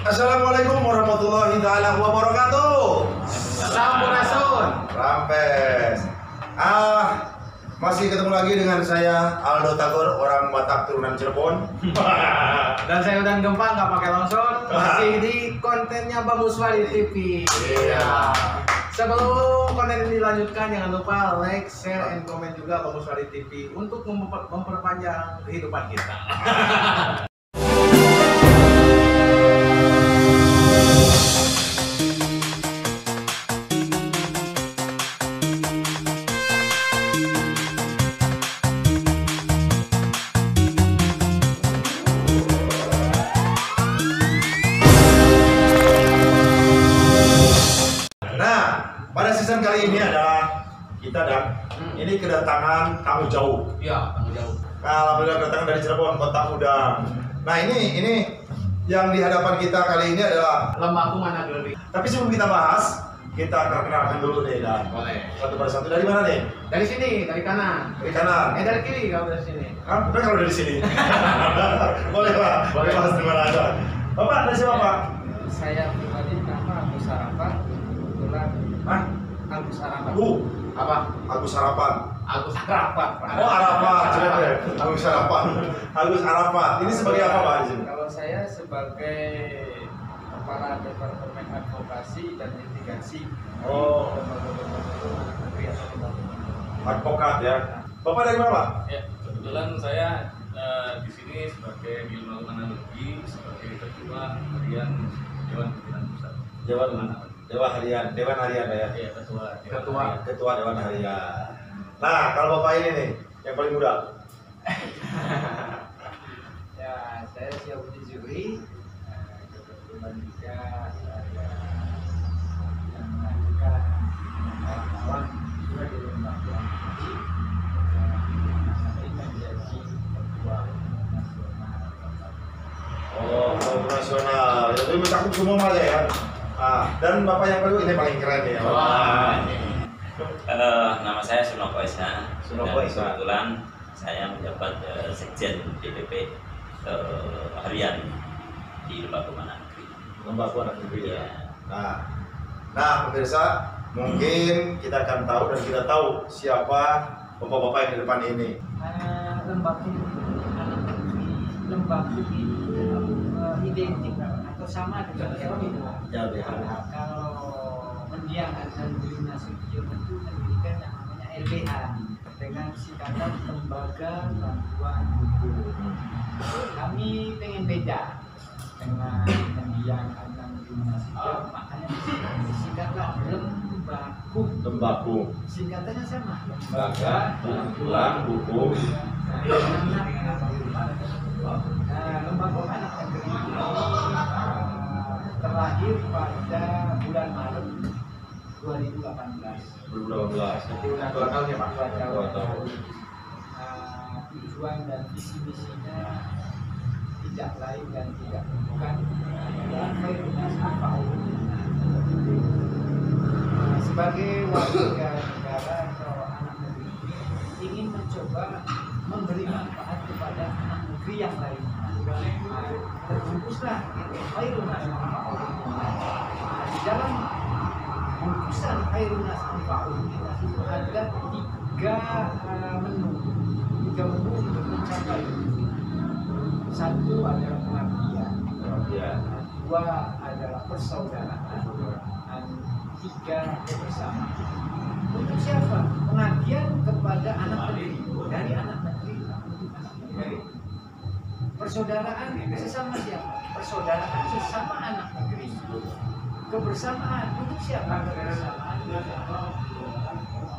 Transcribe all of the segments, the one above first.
Assalamualaikum warahmatullahi taala wabarakatuh. Sampurasun. Rampes. Masih ketemu lagi dengan saya Aldo Tagor, orang Batak turunan Cirebon. Dan saya Udan Gempang, nggak pakai longsor. Masih di kontennya Bamuswari TV. Iya. Sebelum konten ini dilanjutkan, jangan lupa like, share, and comment juga Bamuswari TV untuk memperpanjang kehidupan kita. Pada season kali ini adalah kita ini kedatangan tamu jauh. Ya, tamu jauh. Nah, alhamdulillah kedatangan dari Cirebon, Kota Udang. Nah, ini yang di hadapan kita kali ini adalah Lembahku mana dulu? Tapi sebelum kita bahas, kita perkenalkan dulu nih, Dan. Boleh. Satu persatu, dari mana nih? Dari sini, dari kanan. Dari kanan. Dari kiri kalau dari sini. Udah kalau dari sini. Boleh lah. Boleh. Bahas di mana aja. Bapak dari siapa, Pak? Saya pribadi nama Agus Harapan, kebetulan Hah? Agus Harapan. Apa? Agus Harapan. Agus Harapan. Oh, Arafat. Coba deh. Agus Harapan. Agus Arafat. Ini sebagai apa, Pak, di sini? Kalau saya sebagai Kepala Departemen Advokasi dan Mitigasi Oh, lembaga-lembaga negeri atau lembaga. advokat ya. Bapak dari mana, Pak? Ya, kebetulan saya di sini sebagai ilmuwan analogi, sebagai ketua harian Dewan Pimpinan Pusat. Dewan Harian ya. Ya, ketua. Ketua Dewan Harian. Nah, kalau Bapak ini nih, yang paling muda. Ya, saya Syafuddin Zuhri. Kebetulan juga saya yang melakukan kawan-kawan juga di lembaga negeri. Saya menjadi ketua nasional. Oh, nasional. Jadi mencakup semua aja ya. Dan Bapak yang kedua ini paling keren ya. Wah. Nama saya Sunoko Esa. Sunoko Dan Esa. Kebetulan saya menjabat Sekjen DPP harian di Lembaga Mana Negeri. Lembaga Anak Negeri ya. Ya. Nah, pemirsa, mungkin kita akan tahu dan kita tahu siapa bapak-bapak yang di depan ini. Lembaga anak negeri, lembaga itu identik atau sama dengan LBH. Nah, kalau mendiang Azan Dwi Nasution itu mendirikan yang namanya LBH dengan singkatan Lembaga Bantuan Hukum. Kami pengen beda dengan mendiang Azan Dwi Nasution, makanya disingkatlah Lembaku. singkatannya sama. Lembaga Bantuan Hukum. Lembaga anak negeri ini terlahir pada bulan Maret 2018. 2018. Jadi ulang Dua tahun ya, Pak? Dua tahun. 2 tahun. Tujuan dan visi misinya tidak lain dan tidak bukan adalah khairun sebagai warga negara atau anak negeri ini ingin mencoba memberi manfaat kepada anak negeri yang lain. Terbungkuslah khairun di dalam bungkusan khairun itu ada tiga menu untuk mencapai. Satu adalah pengabdian, dua adalah persaudaraan, dan tiga kebersamaan. Untuk siapa? Pengabdian kepada anak negeri, dari anak negeri untuk anak negeri. Persaudaraan sesama siapa? Persaudaraan sesama anak negeri. Kebersamaan untuk siapa? Kebersamaan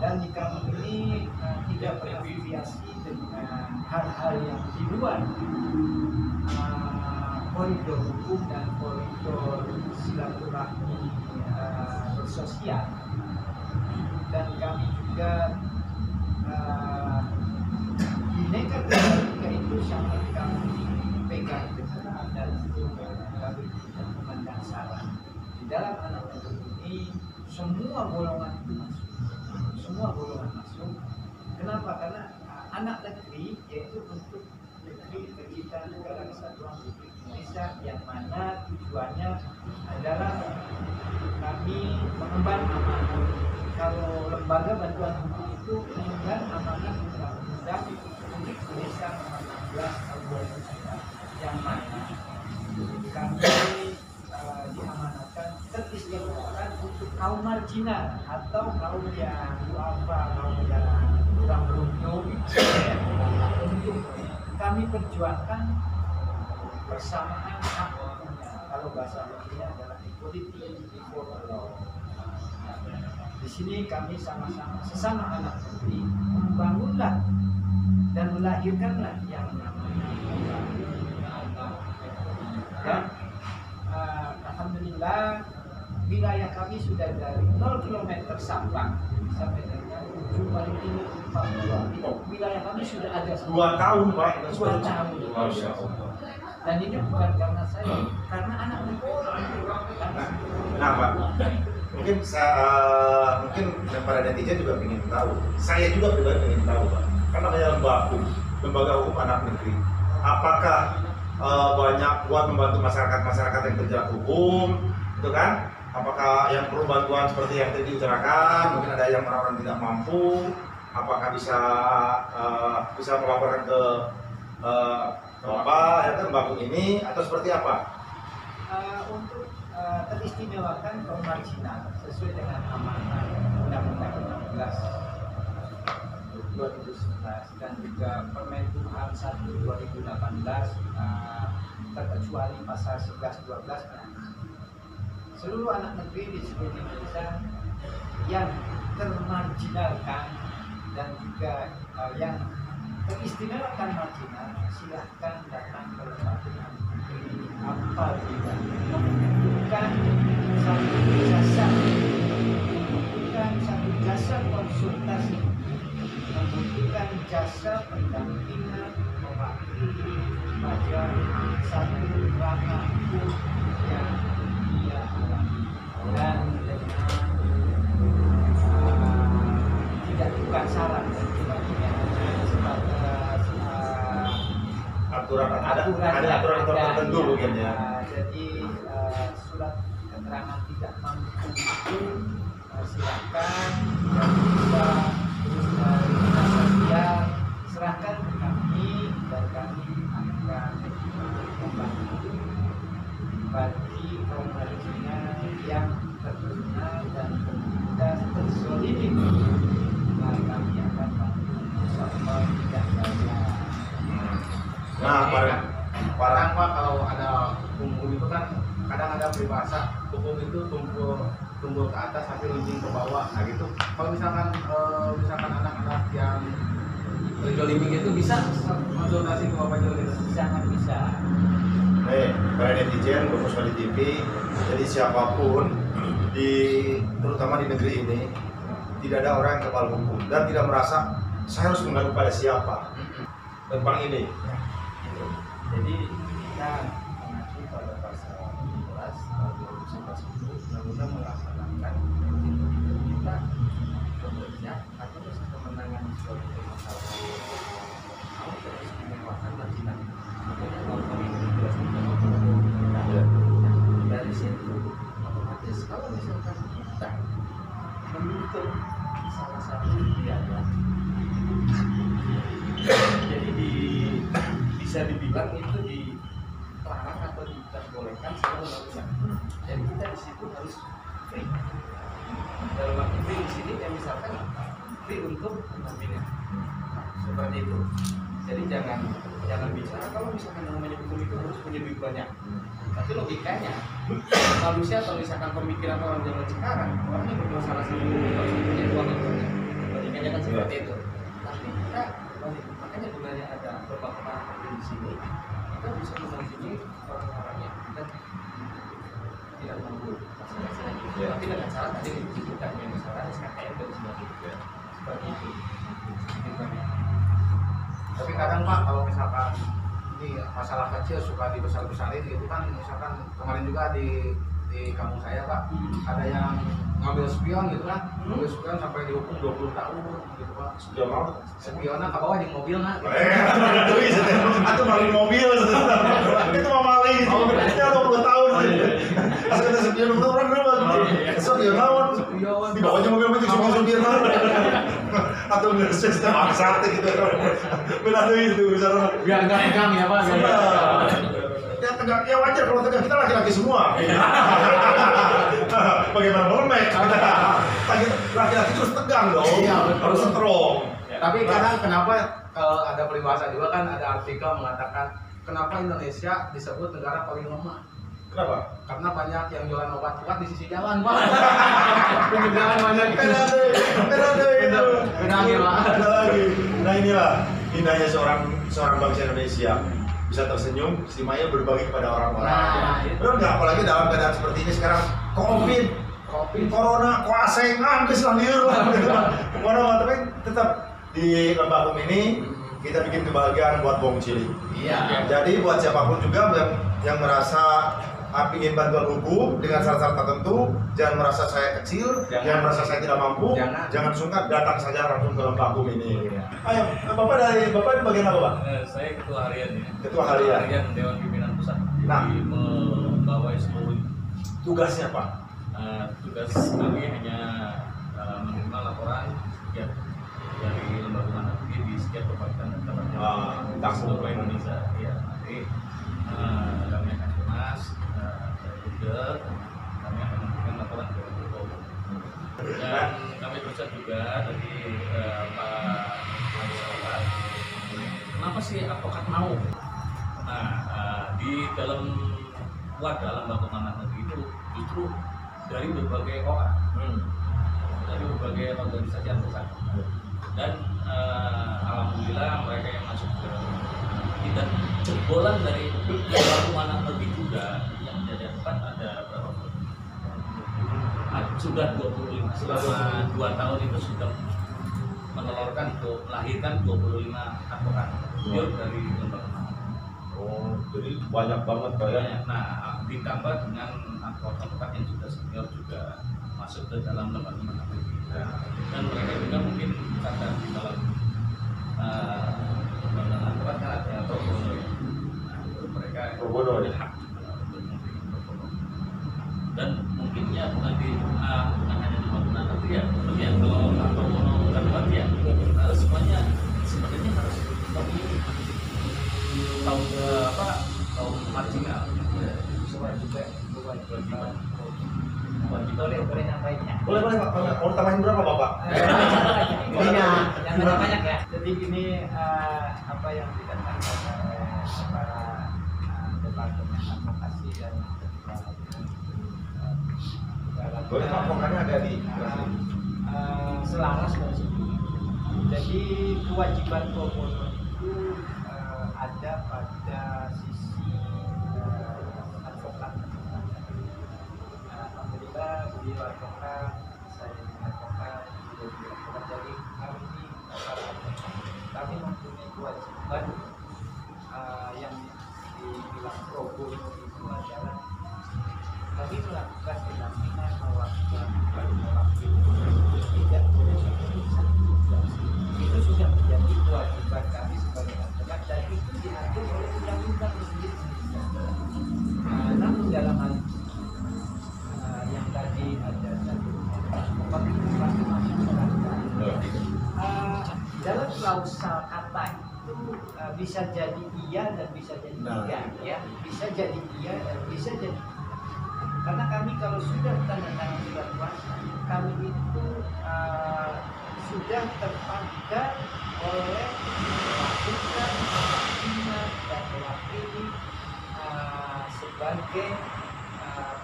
dan di kami ini tidak berafiliasi dengan hal-hal yang di luar koridor hukum dan koridor silaturahmi bersosial, dan kami juga bineka tunggal ika itu sangat kami pegang benar dan kami tidak memandang salah. Di dalam anak negeri ini semua golongan itu masuk. Semua golongan masuk. Kenapa? Karena anak negeri yaitu untuk negeri tercipta negara kesatuan Republik Indonesia yang mana tujuannya mengemban amanah. Kalau lembaga bantuan hukum itu mengemban amanah undang-undang Republik Indonesia nomor 16 tahun 2009 yang mana kami diamanatkan teristimewakan untuk kaum marginal atau kaum yang duafa, kaum yang kurang beruntung untuk kami perjuangkan persamaan hak hukumnya. Kalau bahasa lainnya adalah equality before the law. Di sini kami sama-sama sesama anak negeri membangunlah dan melahirkanlah yang namanya dan alhamdulillah wilayah kami sudah dari 0 km Sabang sampai dengan ujung paling timur Papua. Wilayah kami sudah ada 2 tahun Pak. 2 tahun. Masya Allah. Dan ini bukan karena saya, karena anak negeri. Nah Pak, mungkin mungkin para netizen juga ingin tahu. Saya juga pribadi ingin tahu Pak. Kan namanya lembaga hukum anak negeri. Apakah banyak buat membantu masyarakat yang terjerat hukum, itu kan? Apakah yang perlu bantuan seperti yang tadi diutarakan, mungkin ada yang orang-orang tidak mampu, apakah bisa melaporkan ke ya kan lembaga ini atau seperti apa? Untuk teristimewakan kaum marginal sesuai dengan amanah Undang-Undang 16 2011 dan juga Permen-Kumham 1 2018 terkecuali pasal 11-12 seluruh anak negeri di seluruh Indonesia yang termarginalkan dan juga yang teristimewakan marginal silahkan datang ke lembaga apa juga membutuhkan satu jasa konsultasi, membutuhkan jasa pendampingan mewakili pada satu ranah hukum yang dia alami dan dengan tidak bukan syarat dan sebagainya sebatas Aturan aturan tertentu mungkin ya. Jadi surat keterangan tidak mampu itu silakan dan bisa terus dari dinas sosial serahkan ke kami dan kami akan membantu bagi kaum marginal yang terkena dan terzolimi. Maka kami akan bantu sampai tidak banyak. Nah, Pak, kalau ada hukum itu kan kadang ada peribahasa hukum itu tumbuh ke atas tapi runcing ke bawah. Nah gitu. Kalau misalkan anak-anak yang terjolimi itu bisa konsultasi ke Bapak Jolin? Sangat bisa. Para netizen, Bapak di TV, jadi siapapun terutama di negeri ini tidak ada orang yang kepala hukum dan tidak merasa saya harus mengadu pada siapa tentang ini. Jadi kita mengacu pada pasal 17 tahun 2011 undang-undang melaksanakan kita bekerja atau kemenangan suatu masalah mau teristimewakan marginal. Dari situ otomatis kalau misalkan kita menuntut salah satu biaya, jadi bisa dibilang itu dilarang atau diperbolehkan secara undang-undang. Jadi kita di situ harus free. Dalam arti free di sini ya misalkan free untuk pendampingan seperti itu. Jadi jangan bicara kalau misalkan namanya hukum itu harus punya duit banyak. Tapi logikanya manusia atau misalkan pemikiran orang zaman sekarang orangnya bermasalah sama hukum harus punya uang yang banyak. Logikanya kan seperti itu. Tapi kita makanya gunanya ada beberapa di sini kita bisa mendampingi orang-orang yang kita tidak mampu tapi dengan cara tadi disebutkan yang misalnya SKKM dan sebagainya seperti itu. Tapi kadang Pak kalau misalkan ini masalah kecil suka dibesar-besarin gitu kan, misalkan kemarin juga di kampung saya Pak ada yang ngambil spion gitu kan, ngambil spion sampai dihukum 20 tahun gitu Pak. Spionnya ke bawah di mobil nah. Atau maling mobil. Itu mau maling. Itu 20 tahun. Pas kita spion orang berapa? Besok dia lawan. Spion. Di bawahnya mobil metik supir atau ngerses maksa gitu. Benar itu misalnya. Biar nggak tegang ya Pak. Ya tegang, ya wajar kalau tegang, kita laki-laki semua. Bagaimana melmek? Laki-laki terus tegang dong. Iya, betul. Harus strong. Tapi kadang kenapa ada peribahasa juga kan, ada artikel mengatakan kenapa Indonesia disebut negara paling lemah? Kenapa? Karena banyak yang jualan obat kuat di sisi jalan, Pak. Pinggir jalan banyak. Beda Beda lagi, Pak. Beda lagi. Nah inilah indahnya seorang bangsa Indonesia, bisa tersenyum, istimewanya berbagi kepada orang-orang. Nah, Benar nggak? Apalagi dalam keadaan seperti ini sekarang, COVID, corona, kuaseng, angkis lah liur lah. Kemana tapi tetap di Lembah Kum ini kita bikin kebahagiaan buat Bong Cili. Iya. Jadi buat siapapun juga yang merasa ingin bantuan hukum dengan syarat-syarat tertentu, jangan merasa saya kecil, jangan merasa saya tidak mampu, jangan sungkan, datang saja langsung ke Lembah Kum ini. Ayo, Bapak ini bagian apa, Pak? Saya ketua harian ya. Ketua harian. Dewan Pimpinan Pusat. Nah. Jadi membawa seluruh Tugasnya apa? tugas kami hanya menerima laporan ya, dari lembaga mana di setiap kabupaten dan kota di seluruh Indonesia. Ya, nanti kami akan kemas, dari kami akan memberikan laporan ke Bupati. Dan kami berusaha juga dari Pak Masyarakat. Kenapa sih advokat mau? Nah, di dalam wadah lembaga mana negeri itu justru dari berbagai orang, dari berbagai organisasi anggota. Dan alhamdulillah mereka yang masuk ke kita jebolan dari lembaga mana negeri juga yang menjadi advokat ada berapa? Sudah 25, selama 2 tahun itu sudah menelurkan untuk melahirkan 25 advokat dari lembaga mana. Oh, jadi banyak banget Pak ya. Nah, ditambah dengan advokat yang sudah senior juga masuk ke dalam lembaga manapun. Dan mereka juga mungkin sadar di dalam advokat kan ada pro bono ya. Nah, mereka Pro bono ya. hak untuk memberi pro bono. Dan mungkin ya bukan hanya di bangunan tapi ya, tapi ya kalau pro bono bukan buat ya semuanya sebenarnya harus memiliki tahu tahu marginal kewajiban Boleh nambahinnya. Boleh Pak. Mau tambahin berapa Bapak? Jangan banyak ya. Jadi ini apa yang dikatakan oleh para departemen advokasi dan Boleh Pak, pokoknya ada di selaras dan sebagainya. Jadi kewajiban pro bono itu ada pada sisi advokat. Alhamdulillah beliau advokat, saya juga advokat, beliau advokat. Jadi kami mempunyai kewajiban yang dibilang pro bono itu adalah kami melakukan pendampingan, melakukan tidak boleh itu sudah menjadi kewajiban kami sebagai advokat dan itu diatur oleh undang-undang sendiri. Namun dalam hal yang tadi ada satu partisipasi masyarakat, dalam klausal kata itu bisa jadi iya dan bisa jadi tidak, ya bisa jadi iya dan bisa jadi tidak. Karena kami kalau sudah tanda tangan surat kuasa, kami itu sudah terpakai oleh melakukan pimpinan dan mewakili sebagai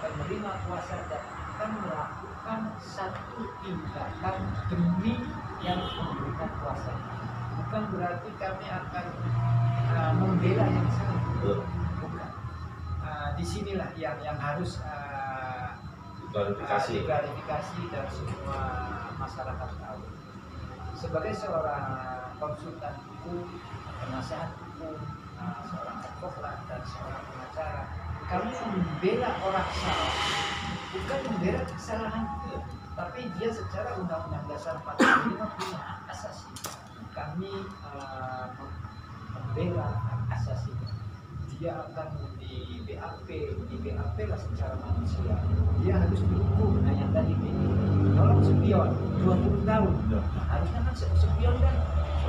penerima kuasa dan akan melakukan satu tindakan demi yang memberikan kuasa. Bukan berarti kami akan membela yang salah. Bukan. Disinilah yang harus diklarifikasi dan semua masyarakat tahu. Sebagai seorang konsultan hukum, penasehat hukum, seorang advokat dan seorang pengacara, kami membela orang salah, bukan membela kesalahan dia, tapi dia secara Undang-Undang Dasar 45 punya hak asasi. Kami membela hak asasi dia akan di BAP lah secara manusia, dia harus dihukum. Nah yang tadi nolong spion 20 tahun, nah, harusnya kan spion kan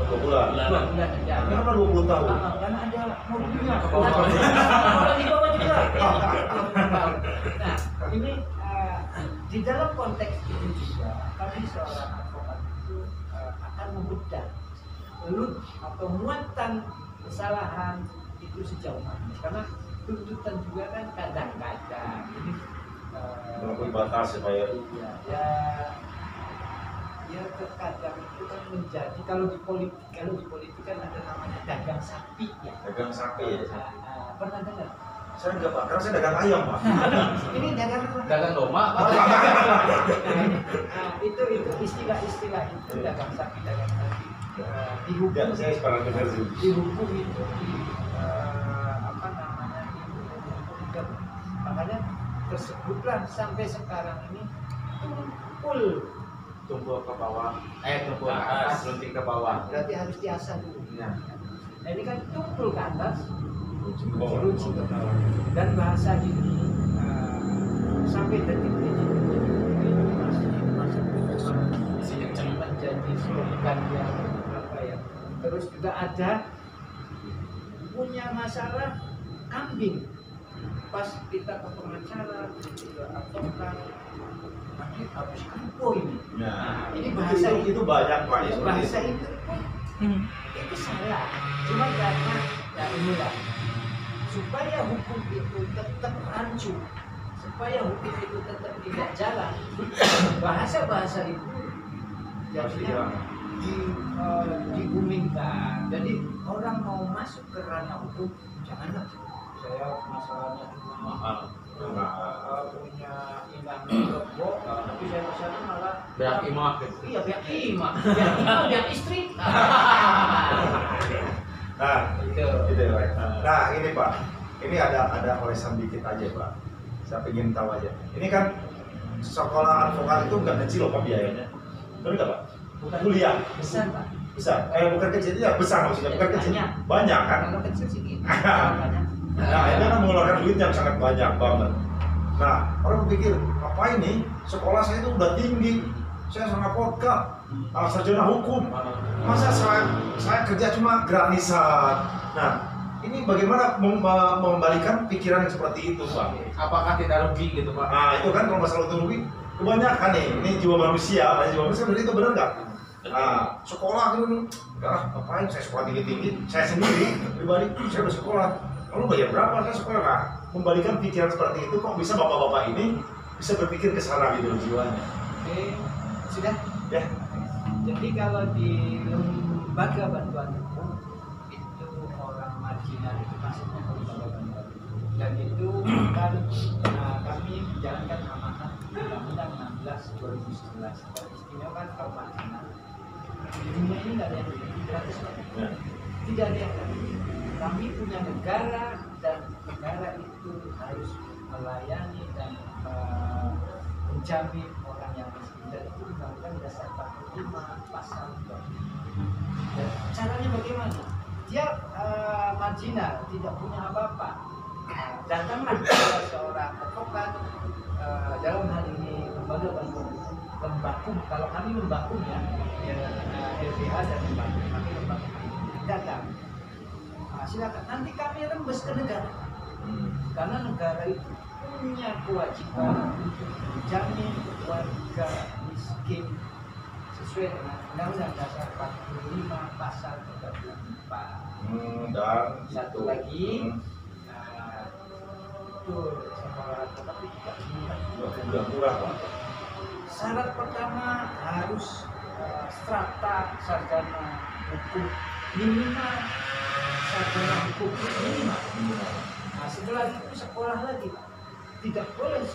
2 bulan. 2 bulan aja. Kenapa 20 tahun? Karena ada mobilnya ke bawah. Orang di bawah juga. Ya, 20 tahun. Nah ini di dalam konteks itu juga kami seorang advokat itu akan membedah lut atau muatan kesalahan itu sejauh mana, karena tuntutan juga kan kadang-kadang ini Melampaui batas supaya ya terkadang itu kan menjadi kalau di politik kan ada namanya dagang sapi ya. dagang sapi ya. Pernah dengar? Saya enggak Pak, karena saya dagang ayam Pak. Ini Dagang domba Pak. Itu istilah itu dagang sapi. Dihukum saya sekarang benar sih. Dihukum itu apa namanya dihukum. Makanya tersebutlah sampai sekarang ini Tumpul ke bawah, tumpul ke atas, runting ke bawah. berarti harus diasah dulu. Ya. Nah, ini kan tumpul ke atas, Runcing ke bawah. runcing ke bawah. Dan bahasa ini sampai detik ini masih menjadi slogan yang apa ya. Terus juga ada punya masalah kambing. Pas kita ke pengacara, juga advokat, nanti habis kampo ini. Nah, ini bahasa itu banyak Pak ya. bahasa itu itu salah. Cuma karena ya inilah supaya hukum itu tetap rancu, supaya hukum itu tetap tidak jalan, bahasa itu jadinya digumingkan. Jadi orang mau masuk ke ranah hukum, janganlah saya masalahnya cuma mahal. punya imam lebok, tapi saya kesana malah Beak imah gitu. iya biar biar istri. Nah, Itu. gitu ya Pak. Nah, ini Pak, ini ada olesan dikit aja Pak. Saya ingin tahu aja. Ini kan sekolah advokat itu nggak kecil loh Pak biayanya. Benar nggak Pak? Bukan Kuliah besar Pak. besar. Bukan kecil, ya besar maksudnya, bukan kecil. Banyak kan? Kalau kecil sih gitu. Nah, ini kan mengeluarkan duit yang sangat banyak banget. Nah, orang berpikir, apa ini? Sekolah saya itu udah tinggi. Saya sangat advokat, sarjana hukum. Masa saya kerja cuma gratisan. Nah, ini bagaimana mengembalikan pikiran yang seperti itu, Pak? Apakah tidak rugi gitu Pak? Nah, itu kan kalau masalah untung rugi, kebanyakan nih. Ini jiwa manusia, berarti itu benar nggak? Nah, sekolah itu, ngapain saya sekolah tinggi-tinggi? Saya sendiri, pribadi, saya udah sekolah. Lalu bayar berapa? Saya sekolah nggak? Membalikan pikiran seperti itu, kok bisa bapak-bapak ini bisa berpikir ke sana gitu jiwanya? Oke, sudah. Ya. Jadi kalau di lembaga bantuan hukum itu orang marginal itu masuknya ke lembaga bantuan hukum. Dan itu kan kami menjalankan amanat Undang-Undang 16 2011. Dan istimewa kan kaum marginal. Di dunia ini nggak ada yang gratis Pak. Ya. Tidak ada yang gratis. Kami punya negara dan negara itu harus melayani dan menjamin orang yang miskin, dan itu Undang-Undang Dasar 45 pasal 2. Dan caranya bagaimana? Dia marginal, tidak punya apa-apa. Datanglah kepada seorang advokat, dalam hal ini lembaga bantuan hukum, Lembakum. Kalau kami Lembakum ya, LBH dan Lembakum, kami Lembakum. Datang. Silakan, nanti kami rembes ke negara, karena negara itu punya kewajiban untuk menjamin warga miskin sesuai dengan Undang-Undang Dasar 45 pasal 34. Dan Satu lagi, betul sekolah tetapi tidak udah murah Pak. Syarat pertama harus strata sarjana hukum minimal, sarjana hukum minimal. Nah, setelah itu sekolah lagi, tidak boleh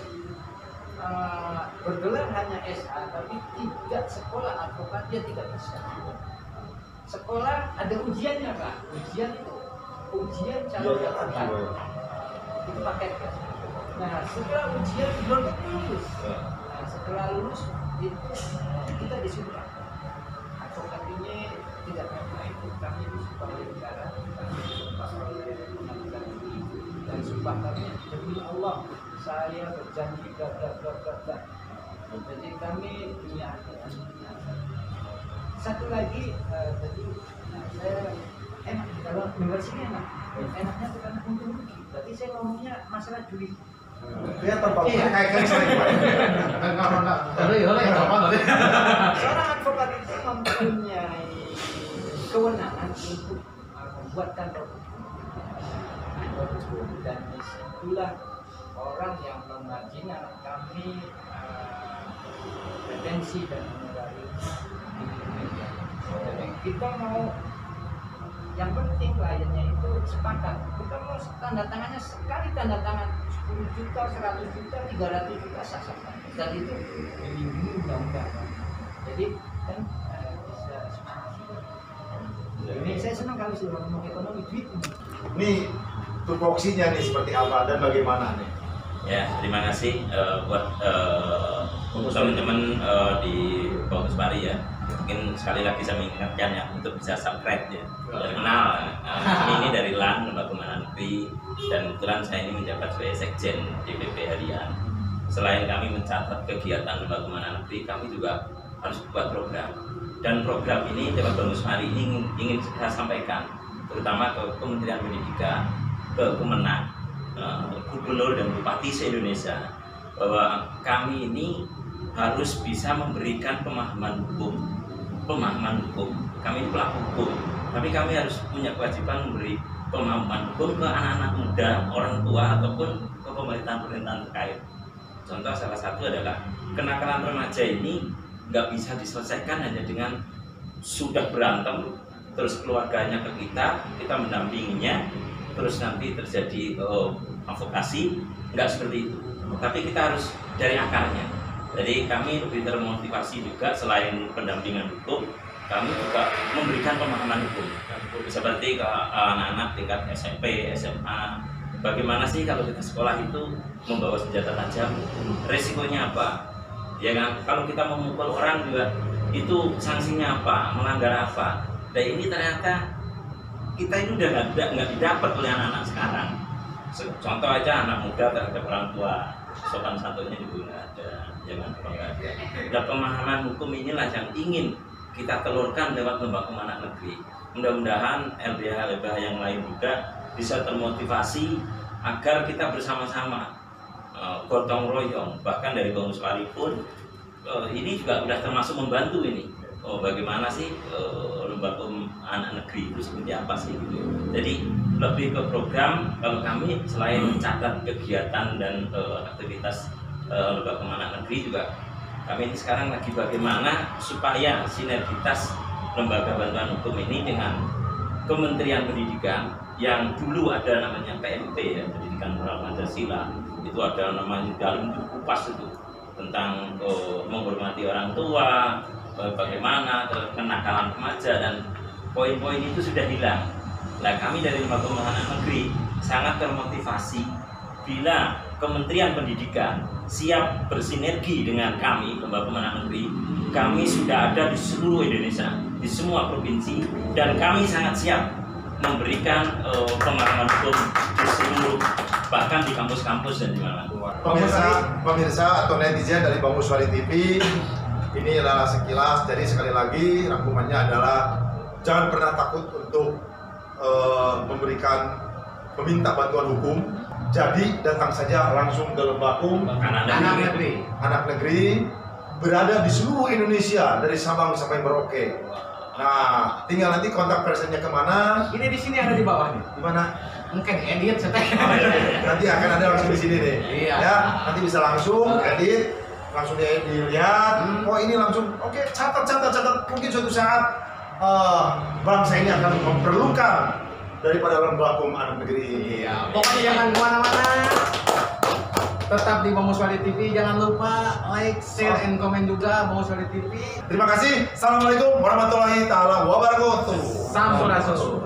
bergelar hanya SH, tapi tidak sekolah advokat dia tidak bisa. Sekolah ada ujiannya Pak. Ujian itu ujian calon advokat. Itu paket kan. Nah, setelah ujian belum tentu lulus. Nah, setelah lulus itu kita disuruh advokat ini tidak pernah ikut, kami disuruh oleh negara, kami disuruh oleh pengadilan negeri. sumpah kami demi Allah saya berjanji bla. Jadi kami punya satu lagi tadi saya enak kalau dengar sini enaknya bukan untung rugi. Berarti saya ngomongnya masalah duit. Kelihatan Pak, Iya. kayak saya gimana? Enggak. Seorang advokat itu mempunyai kewenangan untuk membuatkan produk dan disitulah orang yang memajinkan kami retensi dan honorarium. Jadi kita mau yang penting kliennya itu sepakat. Kita mau tanda tangannya sekali tanda tangan 10 juta, 100 juta, 300 juta sah-sah. Dan itu dilindungi undang-undang. Jadi kan bisa ini saya senang kalau sudah ngomong ekonomi duit ini. Nih tupoksinya nih seperti apa dan bagaimana nih? Ya, terima kasih buat teman-teman di Bagus Mari ya. Mungkin sekali lagi saya mengingatkan ya untuk bisa subscribe ya. Biar kenal. Ini dari LAN Lembaga Keuangan Negeri dan kebetulan saya ini menjabat sebagai Sekjen DPP Harian. Selain kami mencatat kegiatan Lembaga Keuangan Negeri, kami juga harus buat program. Dan program ini Dewan Bagus Mari ini ingin saya sampaikan, terutama ke Kementerian Pendidikan, ke Kemenang, Gubernur dan Bupati se-Indonesia, bahwa kami ini harus bisa memberikan pemahaman hukum. Kami pelaku hukum, tapi kami harus punya kewajiban memberi pemahaman hukum ke anak-anak muda, orang tua ataupun ke pemerintahan terkait. Contoh salah satu adalah kenakalan remaja ini nggak bisa diselesaikan hanya dengan sudah berantem terus keluarganya ke kita mendampinginya, terus nanti terjadi advokasi, nggak seperti itu. Tapi kita harus dari akarnya. Jadi kami lebih termotivasi juga selain pendampingan hukum, kami juga memberikan pemahaman hukum. Seperti ke anak-anak tingkat SMP, SMA, bagaimana sih kalau kita sekolah itu membawa senjata tajam, resikonya apa? Ya kan, kalau kita memukul orang juga itu sanksinya apa, melanggar apa? Dan ini ternyata kita ini udah nggak didapat oleh anak-anak sekarang. Contoh aja anak muda terhadap orang tua, sopan santunnya juga nggak ada, jangan nggak ada. Dan pemahaman hukum inilah yang ingin kita telurkan lewat Lembaga Keuangan Negeri. Mudah-mudahan LBH yang lain juga bisa termotivasi agar kita bersama-sama gotong royong. Bahkan dari Bagus Mari pun ini juga sudah termasuk membantu ini. Bagaimana sih lembaga anak negeri itu seperti apa sih gitu. Jadi lebih ke program, kalau kami selain mencatat kegiatan dan aktivitas lembaga anak negeri juga kami ini sekarang lagi bagaimana supaya sinergitas lembaga bantuan hukum ini dengan Kementerian Pendidikan yang dulu ada namanya PMP ya, Pendidikan Moral Pancasila, itu ada namanya dalam kupas itu tentang menghormati orang tua, bagaimana kenakalan remaja, dan poin-poin itu sudah hilang. Nah, kami dari Lembaga Keuangan Negeri sangat termotivasi bila Kementerian Pendidikan siap bersinergi dengan kami Lembaga Keuangan Negeri. Kami sudah ada di seluruh Indonesia, di semua provinsi, dan kami sangat siap memberikan pemahaman hukum di seluruh, bahkan di kampus-kampus dan di mana. Pemirsa atau netizen dari Bagus Mari TV, ini adalah sekilas. Jadi sekali lagi rangkumannya adalah jangan pernah takut untuk meminta bantuan hukum. Jadi datang saja langsung ke Lembaga Anak Negeri berada di seluruh Indonesia dari Sabang sampai Merauke. Nah, tinggal nanti kontak personnya kemana? Ini di sini ada di bawah nih. Di mana? Mungkin edit setek. Nanti akan ada langsung di sini nih. Iya. Ya, nanti bisa langsung edit, langsung dilihat. Oh ini langsung, oke, catat. Mungkin suatu saat bangsa ini akan memerlukan daripada Lembaga Anak Negeri. Iya. Pokoknya jangan kemana-mana. Tetap di Bagus Mari TV. Jangan lupa like, share, and comment juga Bagus Mari TV. Terima kasih. Assalamualaikum warahmatullahi taala wabarakatuh. Sampurasun.